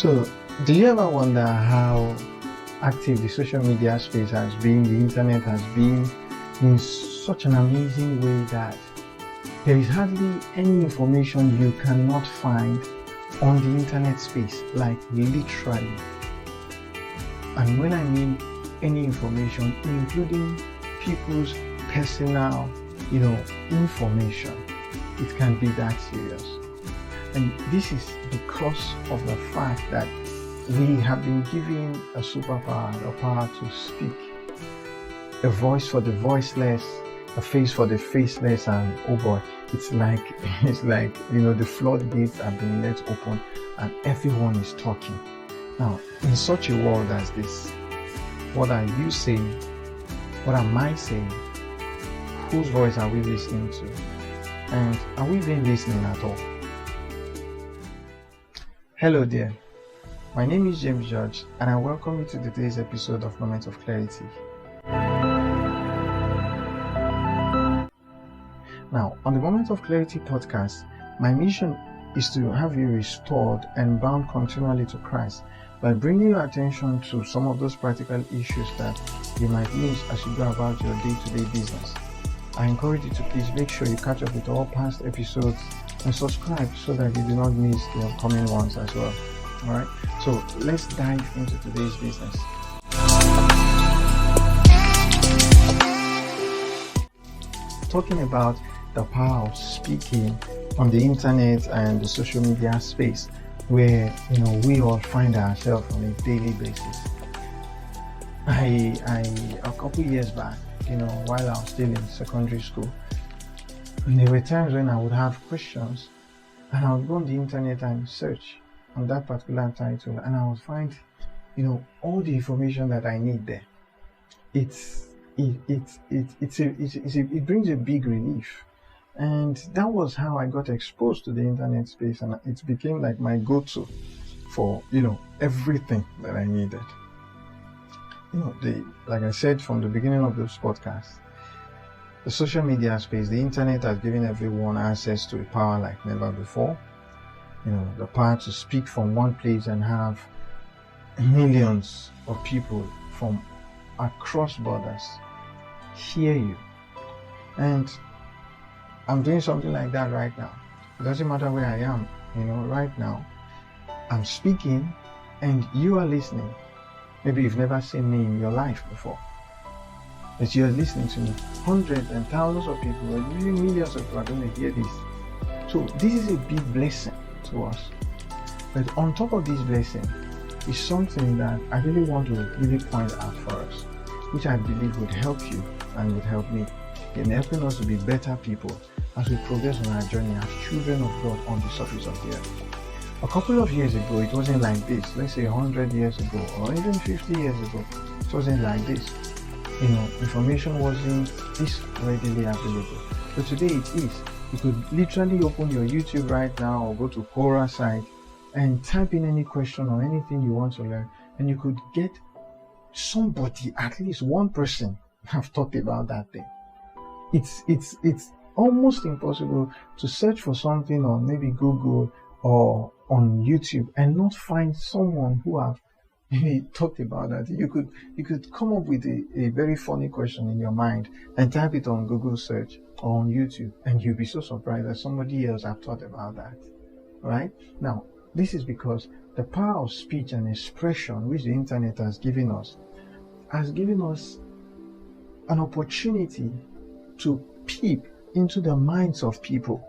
So, do you ever wonder how active the social media space has been, the internet has been, in such an amazing way that there is hardly any information you cannot find on the internet space, like literally. And when I mean any information, including people's personal, information, it can be that serious. And this is because of the fact that we have been given a superpower, a power to speak, a voice for the voiceless, a face for the faceless, and oh boy, it's like the floodgates have been let open and everyone is talking. Now, in such a world as this, what are you saying? What am I saying? Whose voice are we listening to? And are we even listening at all? Hello there. My name is James George, and I welcome you to today's episode of Moment of Clarity. Now, on the Moment of Clarity podcast, my mission is to have you restored and bound continually to Christ by bringing your attention to some of those practical issues that you might miss as you go about your day-to-day business. I encourage you to please make sure you catch up with all past episodes and subscribe so that you do not miss the upcoming ones as well. Alright, so let's dive into today's business. Talking about the power of speaking on the internet and the social media space, where we all find ourselves on a daily basis. A couple years back, while I was still in secondary school, there were times when I would have questions and I would go on the internet and search on that particular title, and I would find all the information that I need there. It brings a big relief, and that was how I got exposed to the internet space, and it became like my go-to for everything that I needed. Like I said from the beginning of this podcast, the social media space, the internet has given everyone access to a power like never before. The power to speak from one place and have millions of people from across borders hear you. And I'm doing something like that right now. It doesn't matter where I am, right now. I'm speaking and you are listening. Maybe you've never seen me in your life before, but you're listening to me. Hundreds and thousands of people, or even millions of people are going to hear this. So this is a big blessing to us. But on top of this blessing is something that I really want to point out for us, which I believe would help you and would help me in helping us to be better people as we progress on our journey as children of God on the surface of the earth. A couple of years ago, it wasn't like this. Let's say 100 years ago, or even 50 years ago, it wasn't like this. Information wasn't this readily available. But today it is. You could literally open your YouTube right now or go to Quora site and type in any question or anything you want to learn, and you could get somebody, at least one person, have talked about that thing. It's almost impossible to search for something on maybe Google or on YouTube and not find someone who have talked about that. You could come up with a very funny question in your mind and type it on Google search or on YouTube, and you'll be so surprised that somebody else have thought about that. Right? Now, this is because the power of speech and expression which the internet has given us an opportunity to peep into the minds of people.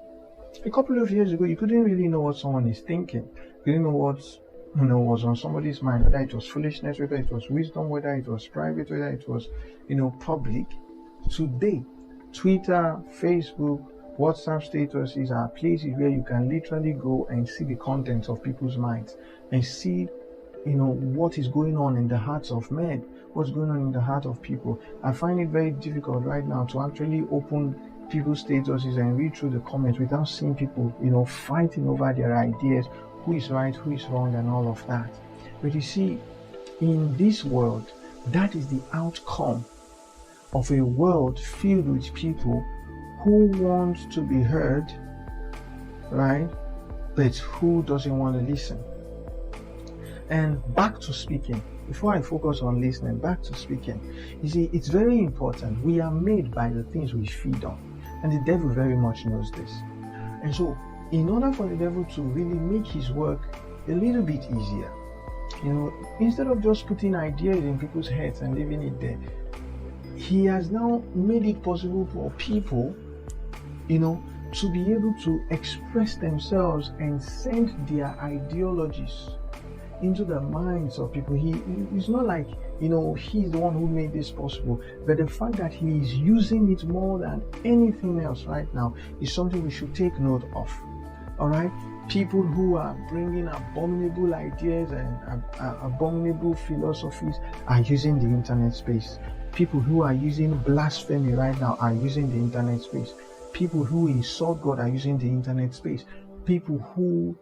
A couple of years ago, you couldn't really know what someone is thinking. You didn't know what was on somebody's mind, whether it was foolishness, whether it was wisdom, whether it was private, whether it was public. Today, Twitter, Facebook, WhatsApp statuses are places where you can literally go and see the contents of people's minds and see what is going on in the hearts of men, what's going on in the heart of people. I find it very difficult right now to actually open people's statuses and read through the comments without seeing people fighting over their ideas, who is right, who is wrong, and all of that. But you see, in this world, that is the outcome of a world filled with people who want to be heard, right, but who doesn't want to listen. And back to speaking. Before I focus on listening, back to speaking. You see, it's very important. We are made by the things we feed on. And the devil very much knows this. And so, in order for the devil to really make his work a little bit easier, instead of just putting ideas in people's heads and leaving it there, he has now made it possible for people, to be able to express themselves and send their ideologies into the minds of people. It's not like, he's the one who made this possible, but the fact that he is using it more than anything else right now is something we should take note of. All right? People who are bringing abominable ideas and abominable philosophies are using the internet space. People who are using blasphemy right now are using the internet space. People who insult God are using the internet space. People who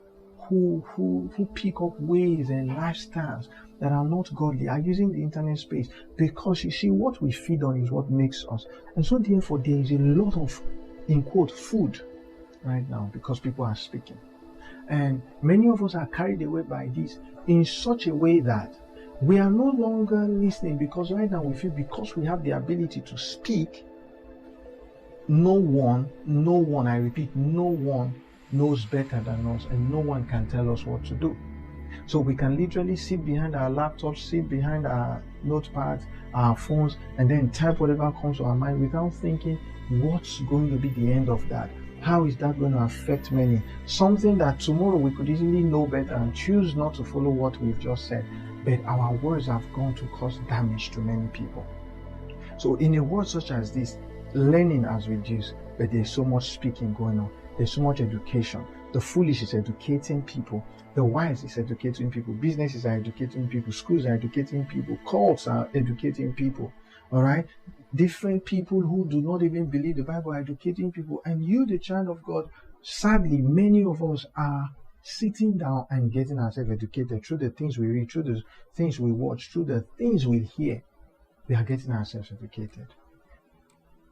pick up ways and lifestyles that are not godly are using the internet space, because you see, what we feed on is what makes us. And so therefore there is a lot of, in quote, food right now, because people are speaking. And many of us are carried away by this in such a way that we are no longer listening, because right now we feel because we have the ability to speak, no one, I repeat, no one knows better than us, and no one can tell us what to do. So we can literally sit behind our laptops, sit behind our notepads, our phones, and then type whatever comes to our mind without thinking, what's going to be the end of that? How is that going to affect many? Something that tomorrow we could easily know better and choose not to follow what we've just said. But our words have gone to cause damage to many people. So in a world such as this, learning has reduced, but there's so much speaking going on. There's so much education. The foolish is educating people. The wise is educating people. Businesses are educating people. Schools are educating people. Cults are educating people. All right? Different people who do not even believe the Bible are educating people. And you, the child of God, sadly, many of us are sitting down and getting ourselves educated through the things we read, through the things we watch, through the things we hear. We are getting ourselves educated.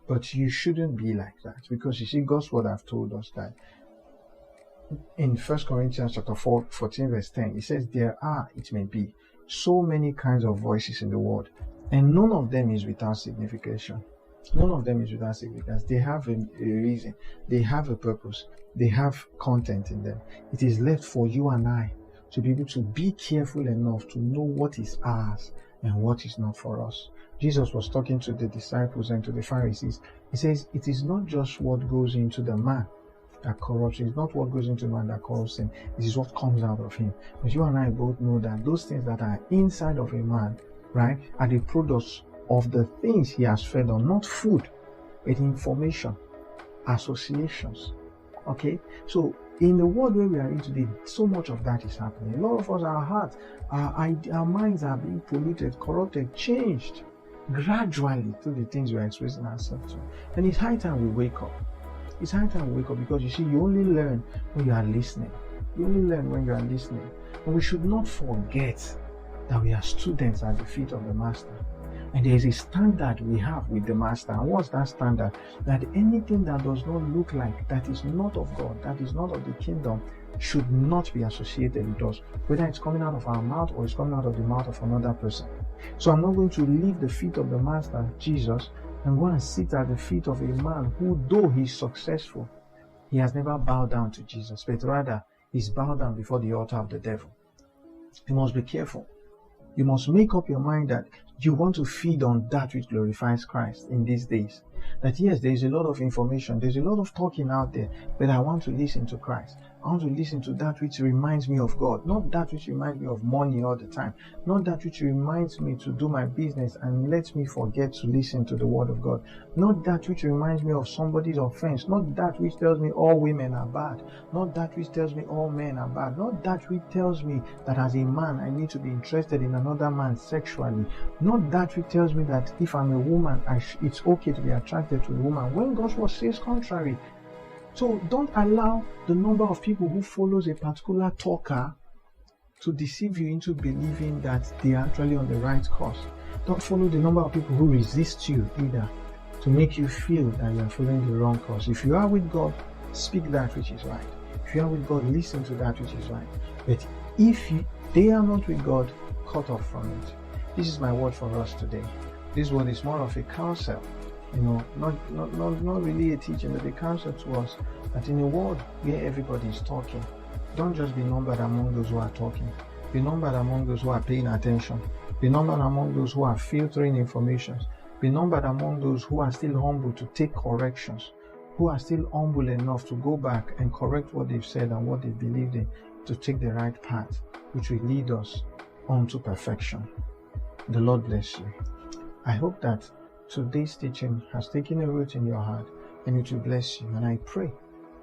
But you shouldn't be like that, because you see, God's word have told us that in 1 Corinthians chapter 14 verse 10, it says, there are, it may be, so many kinds of voices in the world, and none of them is without signification. None of them is without significance. They have a reason. They have a purpose. They have content in them. It is left for you and I to be able to be careful enough to know what is ours and what is not for us. Jesus was talking to the disciples and to the Pharisees. He says, it is not just what goes into the man that corrupts him. It's not what goes into the man that corrupts him. It is what comes out of him. But you and I both know that those things that are inside of a man, right, are the products of the things he has fed on, not food, but information, associations. Okay? So, in the world where we are in today, so much of that is happening. A lot of us, our hearts, our minds are being polluted, corrupted, changed gradually through the things we are exposing ourselves to. And it's high time we wake up. It's high time we wake up, because you see, you only learn when you are listening. You only learn when you are listening. And we should not forget that we are students at the feet of the Master. And there is a standard we have with the Master. And what's that standard? That anything that does not look like, that is not of God, that is not of the kingdom, should not be associated with us, whether it's coming out of our mouth or it's coming out of the mouth of another person. So I'm not going to leave the feet of the Master, Jesus, and go and sit at the feet of a man who, though he's successful, he has never bowed down to Jesus, but rather he's bowed down before the altar of the devil. You must be careful. You must make up your mind that you want to feed on that which glorifies Christ in these days. That yes, there is a lot of information, there's a lot of talking out there, but I want to listen to Christ. I want to listen to that which reminds me of God, not that which reminds me of money all the time, not that which reminds me to do my business and lets me forget to listen to the word of God, not that which reminds me of somebody's offense, not that which tells me all women are bad, not that which tells me all men are bad, not that which tells me that as a man I need to be interested in another man sexually, not that which tells me that if I'm a woman it's okay to be attracted to a woman, when God's word says contrary. So don't allow the number of people who follows a particular talker to deceive you into believing that they are actually on the right course. Don't follow the number of people who resist you either to make you feel that you are following the wrong course. If you are with God, speak that which is right. If you are with God, listen to that which is right. But if They are not with God, cut off from it. This is my word for us today. This word is more of a counsel, not really a teaching, but a counsel to us that in a world where everybody is talking, don't just be numbered among those who are talking. Be numbered among those who are paying attention. Be numbered among those who are filtering information. Be numbered among those who are still humble to take corrections, who are still humble enough to go back and correct what they've said and what they believed in, to take the right path, which will lead us unto perfection. The Lord bless you. I hope that today's teaching has taken a root in your heart and it will bless you. And I pray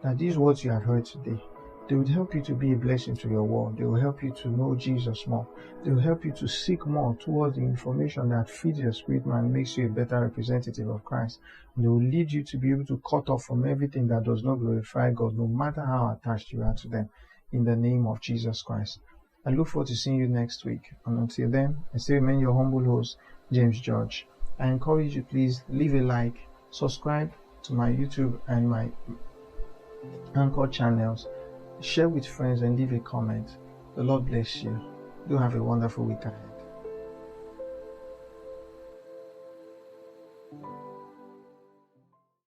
that these words you have heard today, they will help you to be a blessing to your world. They will help you to know Jesus more. They will help you to seek more towards the information that feeds your spirit man and makes you a better representative of Christ. And they will lead you to be able to cut off from everything that does not glorify God, no matter how attached you are to them, in the name of Jesus Christ. I look forward to seeing you next week. And until then, I still remain your humble host, James George. I encourage you, please leave a like, subscribe to my YouTube and my Anchor channels, share with friends and leave a comment. The Lord bless you. Do have a wonderful week ahead.